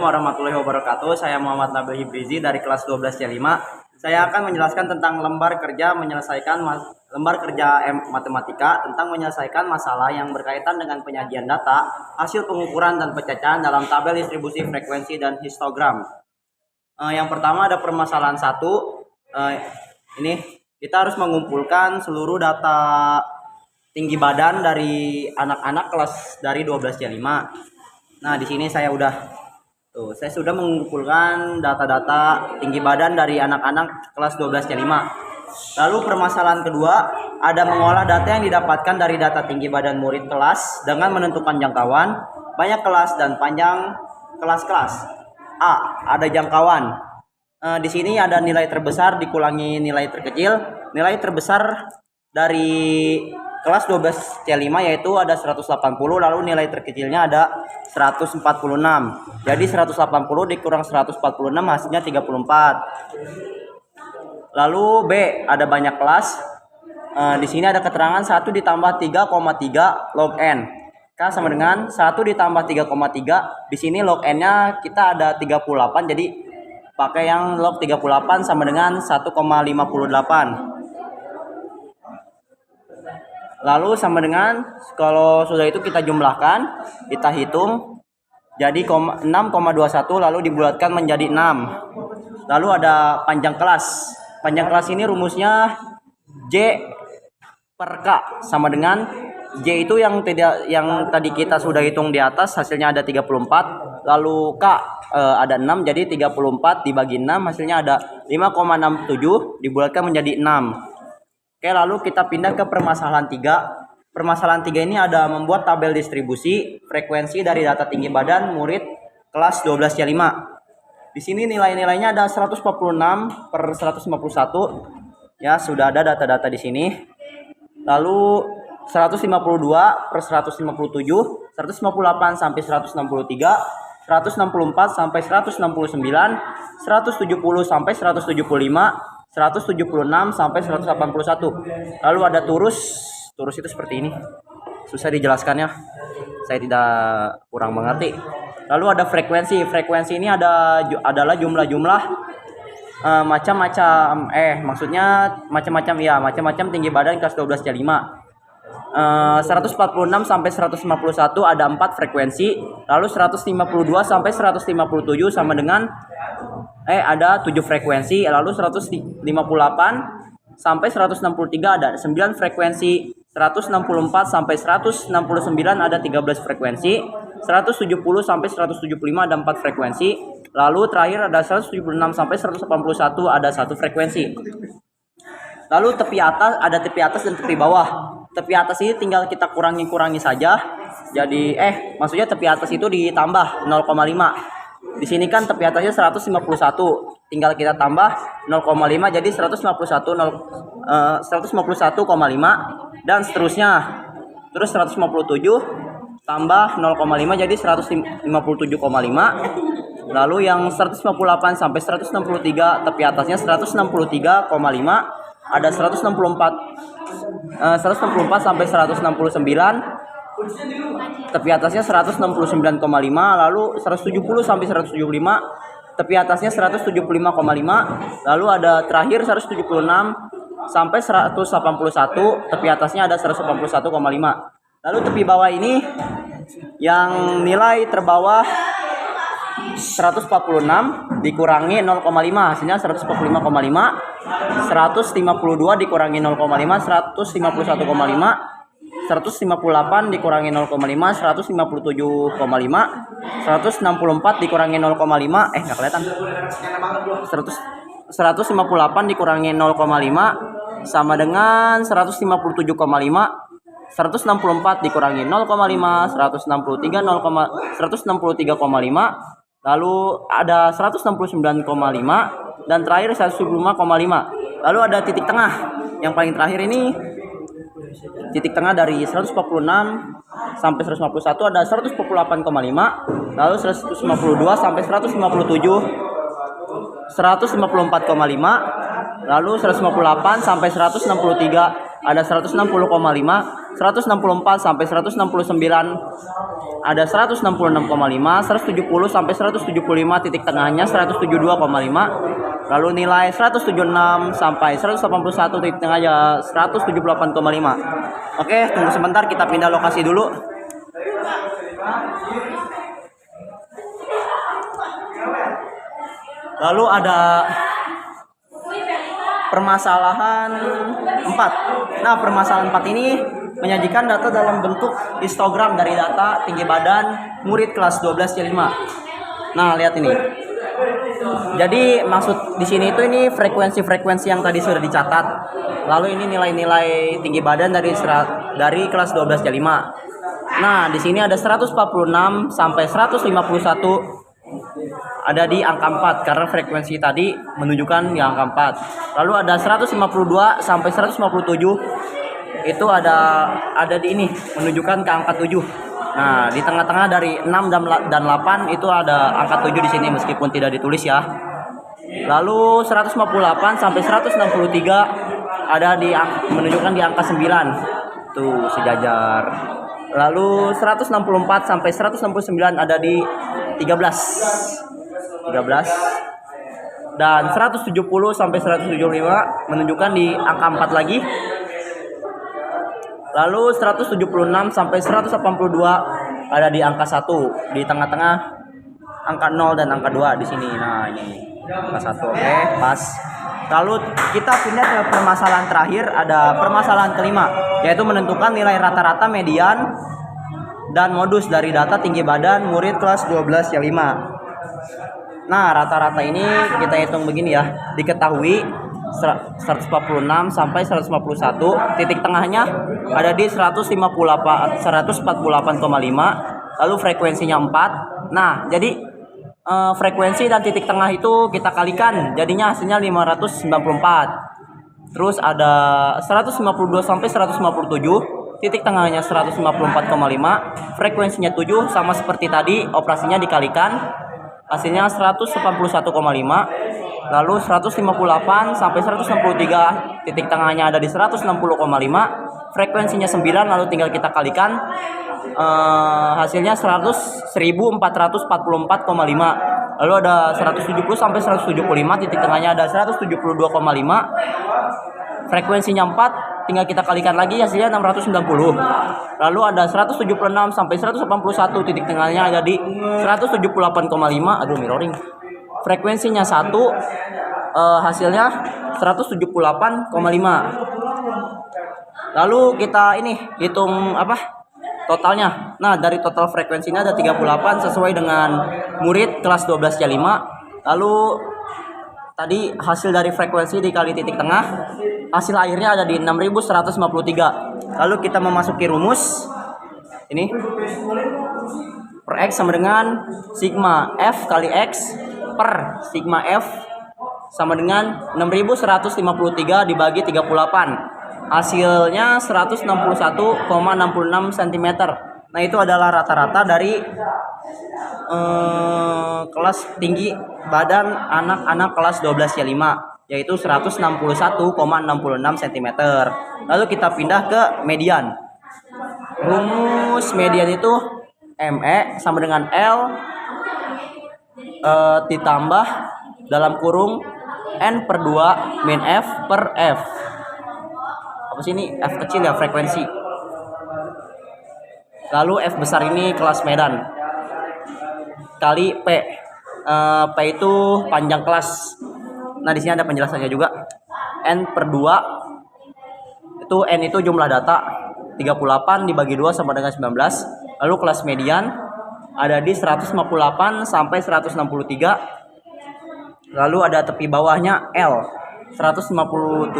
warahmatullahi wabarakatuh. Saya Muhammad Nabil Hibrizi dari kelas 12C5. Saya akan menjelaskan tentang lembar kerja matematika tentang menyelesaikan masalah yang berkaitan dengan penyajian data, hasil pengukuran dan pencacahan dalam tabel distribusi frekuensi dan histogram. Yang pertama ada permasalahan 1. Ini kita harus mengumpulkan seluruh data tinggi badan dari anak-anak kelas dari 12C5. Nah, di sini saya sudah mengumpulkan data-data tinggi badan dari anak-anak kelas 12C5. Lalu permasalahan kedua, ada mengolah data yang didapatkan dari data tinggi badan murid kelas dengan menentukan jangkauan, banyak kelas dan panjang kelas-kelas. A. Ada jangkauan. Di sini ada nilai terbesar dikurangi nilai terkecil. Nilai terbesar dari kelas 12C5 yaitu ada 180, lalu nilai terkecilnya ada 146. Jadi 180 dikurang 146 hasilnya 34. Lalu B, ada banyak kelas. Di sini ada keterangan 1 ditambah 3,3 log n. K sama dengan 1 ditambah 3,3. Di sini log n-nya kita ada 38, jadi pakai yang log 38 sama dengan 1,58. Lalu sama dengan, kalau sudah itu kita jumlahkan, kita hitung, jadi 6,21 lalu dibulatkan menjadi 6. Lalu ada panjang kelas. Panjang kelas ini rumusnya J per K sama dengan J itu yang tadi kita sudah hitung di atas, hasilnya ada 34. Lalu K ada 6, jadi 34 dibagi 6 hasilnya ada 5,67 dibulatkan menjadi 6. Oke, lalu kita pindah ke permasalahan 3. Permasalahan 3 ini ada membuat tabel distribusi frekuensi dari data tinggi badan murid kelas 12C5. Di sini nilai-nilainya ada 146 per 151. Ya, sudah ada data-data di sini. Lalu 152 per 157, 158 sampai 163, 164 sampai 169, 170 sampai 175, 176 sampai 181. Lalu ada turus itu seperti ini. Susah dijelaskannya. Saya tidak kurang mengerti. Lalu ada frekuensi. Frekuensi ini adalah jumlah-jumlah macam-macam tinggi badan kelas 12C5. 146 sampai 151 ada 4 frekuensi. Lalu 152 sampai 157 sama dengan ada 7 frekuensi. Lalu 158 sampai 163 ada 9 frekuensi. 164 sampai 169 ada 13 frekuensi. 170 sampai 175 ada 4 frekuensi. Lalu terakhir ada 176 sampai 181 ada 1 frekuensi. Lalu tepi atas dan tepi bawah. Tepi atas ini tinggal kita kurangi saja. Jadi maksudnya tepi atas itu ditambah 0,5. Di sini kan tepi atasnya 151, tinggal kita tambah 0,5 jadi 151,5 dan seterusnya. Terus 157 tambah 0,5 jadi 157,5. Lalu yang 158 sampai 163 tepi atasnya 163,5, ada 164 sampai 169. Tepi atasnya 169,5, lalu 170 sampai 175 tepi atasnya 175,5, lalu ada terakhir 176 sampai 181 tepi atasnya ada 181,5. Lalu tepi bawah ini yang nilai terbawah 146 dikurangi 0,5 hasilnya 145,5. 152 dikurangi 0,5 151,5. 158 dikurangi 0,5 157,5. 164 dikurangi 0,5 nggak kelihatan. 158 dikurangi 0,5 sama dengan 157,5. 164 dikurangi 0,5 163,5. Lalu ada 169,5 dan terakhir 175,5. Lalu ada titik tengah. Yang paling terakhir ini titik tengah dari 146 sampai 151 ada 148,5. Lalu 152 sampai 157 154,5. Lalu 158 sampai 163 ada 160,5, 164 sampai 169 ada 166,5, 170 sampai 175, titik tengahnya 172,5. Lalu nilai 176 sampai 181, titik tengahnya 178,5. Oke, tunggu sebentar, kita pindah lokasi dulu. Lalu ada permasalahan 4. Nah, permasalahan 4 ini menyajikan data dalam bentuk histogram dari data tinggi badan murid kelas 12 C5. Nah, lihat ini. Jadi maksud di sini itu ini frekuensi-frekuensi yang tadi sudah dicatat. Lalu ini nilai-nilai tinggi badan dari kelas 12 C5. Nah, di sini ada 146 sampai 151 ada di angka 4 karena frekuensi tadi menunjukkan di angka 4. Lalu ada 152 sampai 157 itu ada di ini menunjukkan ke angka 7. Nah, di tengah-tengah dari 6 dan 8 itu ada angka 7 di sini meskipun tidak ditulis ya. Lalu 158 sampai 163 ada menunjukkan di angka 9. Tuh, sejajar. Lalu 164 sampai 169 ada di 13 dan 170 sampai 175 menunjukkan di angka 4 lagi. Lalu 176 sampai 182 ada di angka 1, di tengah-tengah angka 0 dan angka 2 di sini. Nah, ini angka 1. Oke, pas. Lalu kita pindah ke permasalahan terakhir, ada permasalahan kelima, yaitu menentukan nilai rata-rata median dan modus dari data tinggi badan murid kelas 12 C5. Nah, rata-rata ini kita hitung begini ya. Diketahui 146 sampai 151, titik tengahnya ada di 148,5, lalu frekuensinya 4. Nah, jadi frekuensi dan titik tengah itu kita kalikan, jadinya hasilnya 594. Terus ada 152 sampai 157, titik tengahnya 154,5, frekuensinya 7, sama seperti tadi operasinya dikalikan, hasilnya 181,5. Lalu 158 sampai 163, titik tengahnya ada di 160,5, frekuensinya 9, lalu tinggal kita kalikan, hasilnya 1444,5. Lalu ada 170 sampai 175, titik tengahnya ada 172,5, frekuensinya 4, tinggal kita kalikan lagi, hasilnya 690. Lalu ada 176 sampai 181, titik tengahnya ada di 178,5. Aduh, mirroring. Frekuensinya 1, hasilnya 178,5. Lalu kita ini hitung totalnya. Nah, dari total frekuensinya ada 38 sesuai dengan murid kelas 12 C5. Lalu tadi hasil dari frekuensi dikali titik tengah, hasil akhirnya ada di 6153. Lalu kita memasuki rumus ini. Per X sama dengan sigma F kali X per sigma F sama dengan 6153 dibagi 38. Hasilnya 161,66 cm. Nah, itu adalah rata-rata dari kelas tinggi badan anak-anak kelas 12 C5, yaitu 161,66 cm. Lalu kita pindah ke median. Rumus median itu ME sama dengan L ditambah dalam kurung N per 2 min F per F. Apa sih ini? F kecil ya, frekuensi. Lalu F besar ini kelas medan kali P. P itu panjang kelas. Nah, di sini ada penjelasannya juga. N per 2 itu N itu jumlah data, 38 dibagi 2 sama dengan 19. Lalu kelas median ada di 158 sampai 163. Lalu ada tepi bawahnya L 157,5.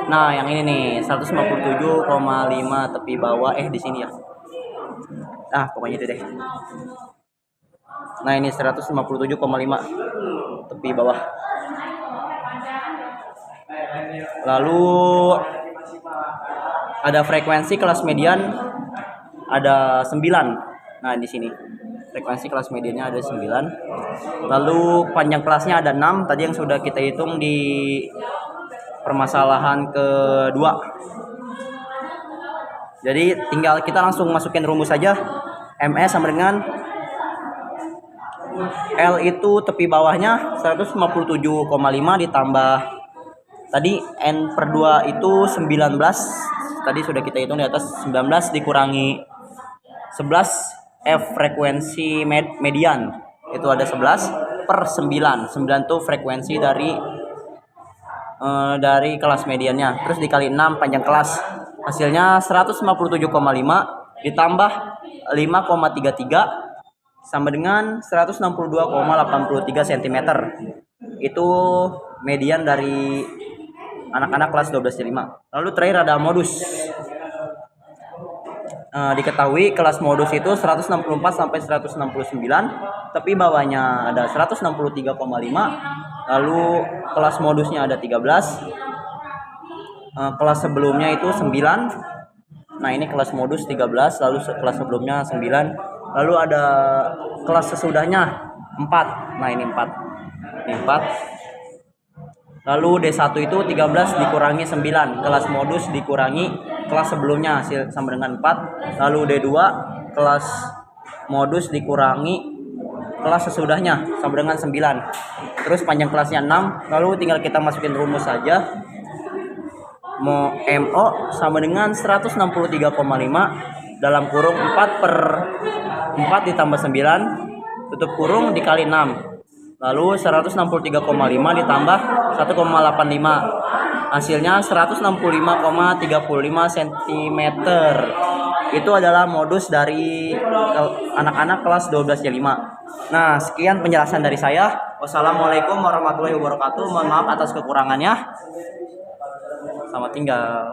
Nah, yang ini nih 157,5 tepi bawah di sini ya. Pokoknya itu deh. Nah, ini 157,5 tepi bawah. Lalu ada frekuensi kelas median ada 9. Nah, di sini frekuensi kelas mediannya ada 9. Lalu panjang kelasnya ada 6, tadi yang sudah kita hitung di permasalahan kedua. Jadi tinggal kita langsung masukin rumus saja. MS sama dengan L itu tepi bawahnya 157,5 ditambah tadi N per 2 itu 19. Tadi sudah kita hitung di atas, 19 dikurangi 11 F frekuensi median itu ada 11 per 9. 9 itu frekuensi dari kelas mediannya. Terus dikali 6 panjang kelas. Hasilnya 157,5 ditambah 5,33 sama dengan 162,83 cm. Itu median dari anak-anak kelas 12-5. Lalu terakhir ada modus. Diketahui kelas modus itu 164 sampai 169, tapi bawahnya ada 163,5. Lalu kelas modusnya ada 13. Kelas sebelumnya itu 9. Nah, ini kelas modus 13, lalu kelas sebelumnya 9. Lalu ada kelas sesudahnya 4. Nah, ini 4. Ini 4. Lalu D1 itu 13 dikurangi 9. Kelas modus dikurangi kelas sebelumnya sama dengan 4. Lalu D2 kelas modus dikurangi kelas sesudahnya sama dengan 9. Terus panjang kelasnya 6. Lalu tinggal kita masukin rumus saja. MO sama dengan 163,5 dalam kurung 4 per 4 ditambah 9 tutup kurung dikali 6. Lalu 163,5 ditambah 1,85. Hasilnya 165,35 cm. Itu adalah modus dari anak-anak kelas 12-5. Nah, sekian penjelasan dari saya. Wassalamualaikum warahmatullahi wabarakatuh. Mohon maaf atas kekurangannya. Selamat tinggal.